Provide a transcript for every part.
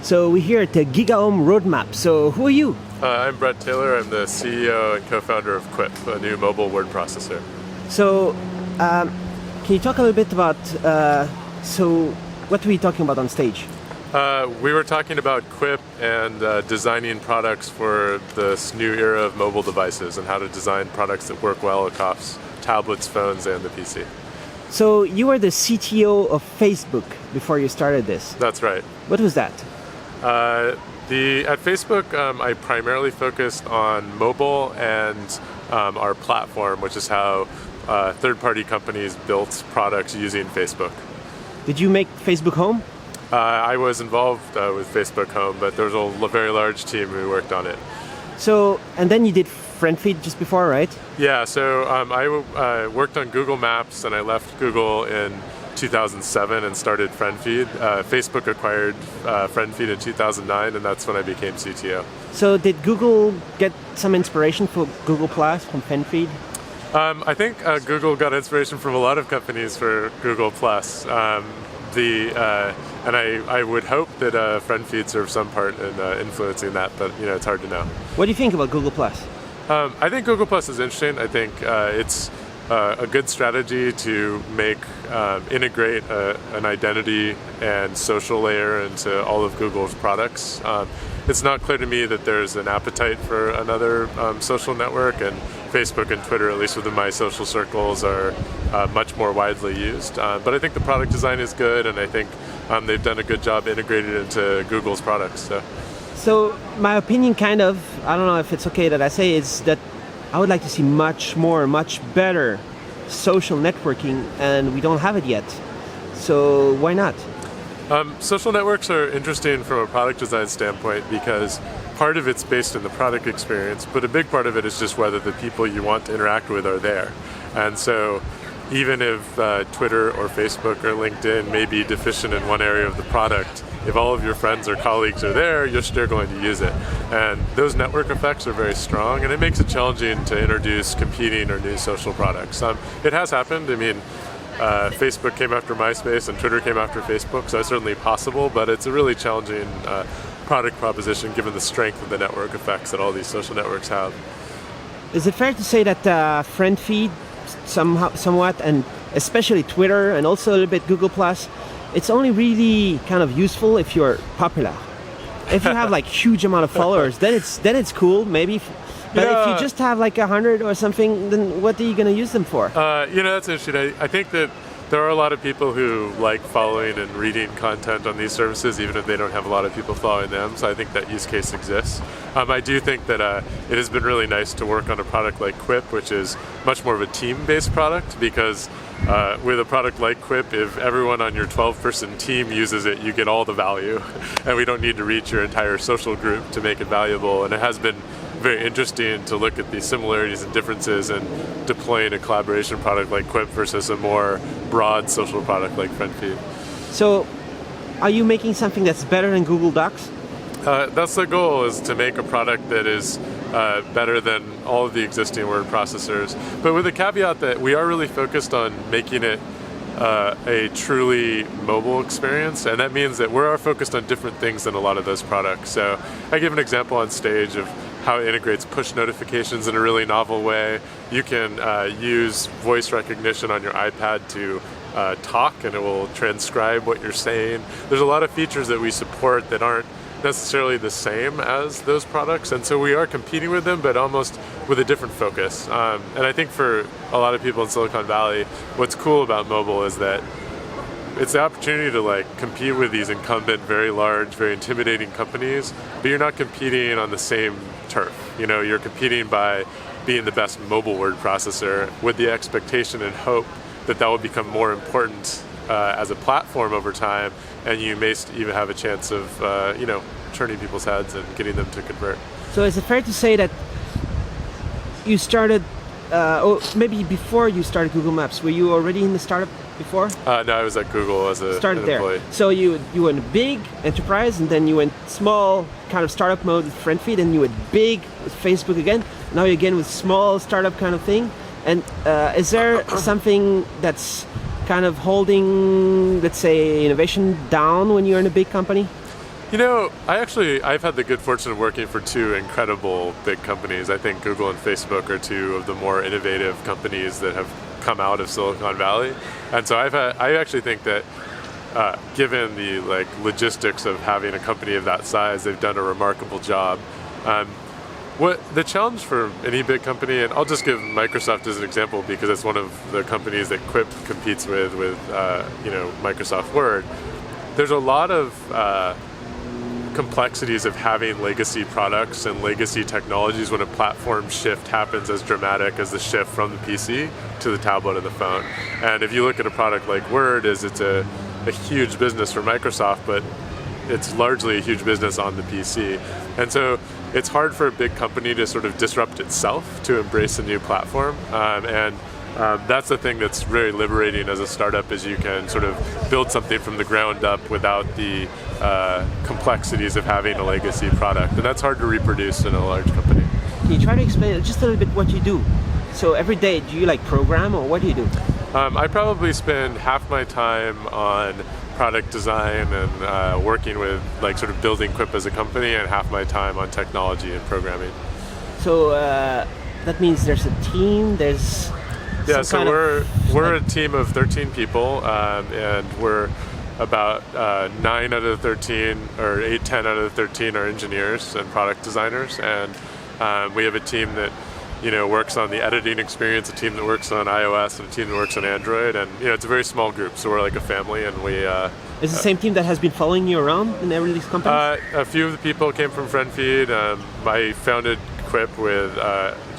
So we're here at the GigaOM Roadmap. So who are you? I'm Bret Taylor. I'm the CEO and co-founder of Quip, a new mobile word processor. So can you talk a little bit about, so what were we talking about on stage? We were talking about Quip and designing products for this new era of mobile devices and how to design products that work well across tablets, phones, and the PC. So you were the CTO of Facebook before you started this. That's right. What was that? At Facebook, I primarily focused on mobile and our platform, which is how third-party companies built products using Facebook. Did you make Facebook Home? I was involved with Facebook Home, but there was a very large team who worked on it. So, and then you did FriendFeed just before, right? Yeah, so I worked on Google Maps, and I left Google in 2007 and started FriendFeed. Facebook acquired FriendFeed in 2009, and that's when I became CTO. So did Google get some inspiration for Google Plus from FriendFeed? I think Google got inspiration from a lot of companies for Google Plus. And I would hope that FriendFeed serves some part in influencing that, but it's hard to know. What do you think about Google Plus? I think Google Plus is interesting. I think it's a good strategy to integrate an identity and social layer into all of Google's products. It's not clear to me that there's an appetite for another social network, and Facebook and Twitter, at least within my social circles, are much more widely used. But I think the product design is good, and I think they've done a good job integrating into Google's products. So my opinion I don't know if it's okay that I say, is that I would like to see much better social networking, and we don't have it yet. So why not? Social networks are interesting from a product design standpoint because part of it's based in the product experience, but a big part of it is just whether the people you want to interact with are there. And so even if Twitter or Facebook or LinkedIn may be deficient in one area of the product, if all of your friends or colleagues are there, you're still going to use it. And those network effects are very strong, and it makes it challenging to introduce competing or new social products. It has happened. I mean, Facebook came after MySpace and Twitter came after Facebook, so it's certainly possible, but it's a really challenging product proposition given the strength of the network effects that all these social networks have. Is it fair to say that FriendFeed somewhat, and especially Twitter and also a little bit Google Plus, it's only really kind of useful if you're popular? If you have like huge amount of followers, then it's cool maybe. But if you just have like 100 or something, then what are you going to use them for? That's interesting. I think that there are a lot of people who like following and reading content on these services, even if they don't have a lot of people following them. So I think that use case exists. I do think that it has been really nice to work on a product like Quip, which is much more of a team-based product, because with a product like Quip, if everyone on your 12-person team uses it, you get all the value. And we don't need to reach your entire social group to make it valuable. And it has been very interesting to look at the similarities and differences in deploying a collaboration product like Quip versus a more broad social product like FriendFeed. So, are you making something that's better than Google Docs? That's the goal, is to make a product that is better than all of the existing word processors, but with the caveat that we are really focused on making it a truly mobile experience, and that means that we're focused on different things than a lot of those products. So I give an example on stage of how it integrates push notifications in a really novel way. You can use voice recognition on your iPad to talk, and it will transcribe what you're saying. There's a lot of features that we support that aren't necessarily the same as those products, and so we are competing with them, but almost with a different focus. And I think for a lot of people in Silicon Valley, what's cool about mobile is that it's the opportunity to compete with these incumbent, very large, very intimidating companies, but you're not competing on the same turf. You're competing by being the best mobile word processor, with the expectation and hope that will become more important as a platform over time, and you may even have a chance of turning people's heads and getting them to convert. So is it fair to say that you started, or maybe before you started Google Maps, were you already in the startup before? No, I was at Google as an employee. So you went big enterprise, and then you went small kind of startup mode with FriendFeed, and you went big with Facebook again. Now you're again with small startup kind of thing. And is there something that's kind of holding, let's say, innovation down when you're in a big company? I've had the good fortune of working for two incredible big companies. I think Google and Facebook are two of the more innovative companies that have come out of Silicon Valley. And so I actually think that given the logistics of having a company of that size, they've done a remarkable job. What the challenge for any big company, and I'll just give Microsoft as an example because it's one of the companies that Quip competes with Microsoft Word. There's a lot of complexities of having legacy products and legacy technologies when a platform shift happens as dramatic as the shift from the PC to the tablet and the phone. And if you look at a product like Word, it's a huge business for Microsoft, but it's largely a huge business on the PC. And so it's hard for a big company to sort of disrupt itself to embrace a new platform. That's the thing that's very liberating as a startup, is you can sort of build something from the ground up without the complexities of having a legacy product. And that's hard to reproduce in a large company. Can you try to explain just a little bit what you do? So every day, do you program, or what do you do? I probably spend half my time on product design and working with sort of building Quip as a company, and half my time on technology and programming. So that means there's a team, there's we're a team of 13 people, and we're about 9 out of 13, or 8, 10 out of 13 are engineers and product designers, and we have a team that works on the editing experience, a team that works on iOS, and a team that works on Android, and it's a very small group, so we're like a family, and we... Is it the same team that has been following you around in every of these companies? A few of the people came from FriendFeed. I founded Quip with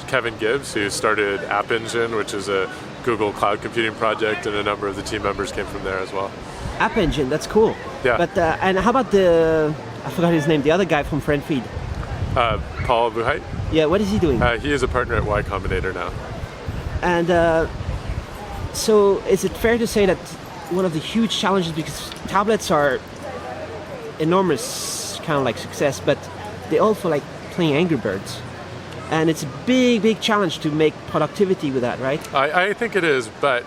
Kevin Gibbs, who started App Engine, which is a Google cloud computing project, and a number of the team members came from there as well. App Engine, that's cool. Yeah. But and how about I forgot his name, the other guy from FriendFeed? Paul Buchheit? Yeah, what is he doing? He is a partner at Y Combinator now. And so is it fair to say that one of the huge challenges, because tablets are enormous kind of success, but they also like playing Angry Birds. And it's a big challenge to make productivity with that, right? I think it is, but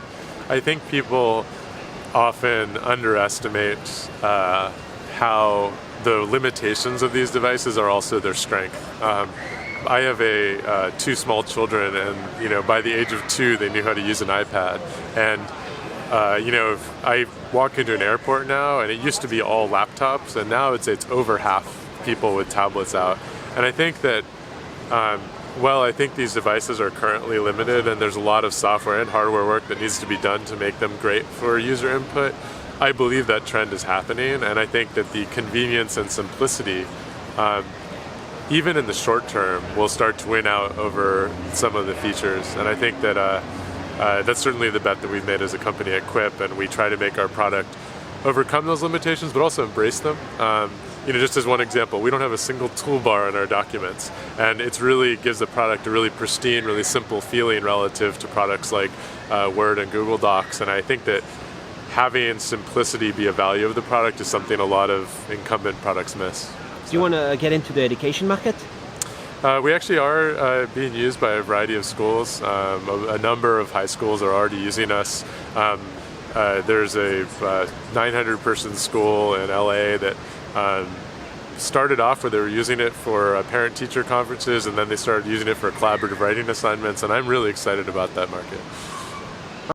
I think people often underestimate how the limitations of these devices are also their strength. I have two small children, and by the age of 2, they knew how to use an iPad. And if I walk into an airport now, and it used to be all laptops, and now it's over half people with tablets out. And I think that I think these devices are currently limited, and there's a lot of software and hardware work that needs to be done to make them great for user input. I believe that trend is happening, and I think that the convenience and simplicity, even in the short term, will start to win out over some of the features. And I think that that's certainly the bet that we've made as a company at Quip, and we try to make our product overcome those limitations, but also embrace them. Just as one example, we don't have a single toolbar in our documents, and it really gives the product a really pristine, really simple feeling relative to products like Word and Google Docs. And I think that having simplicity be a value of the product is something a lot of incumbent products miss. Do you want to get into the education market? We actually are being used by a variety of schools. A number of high schools are already using us. There's a 900-person school in LA that started off where they were using it for parent-teacher conferences, and then they started using it for collaborative writing assignments, and I'm really excited about that market.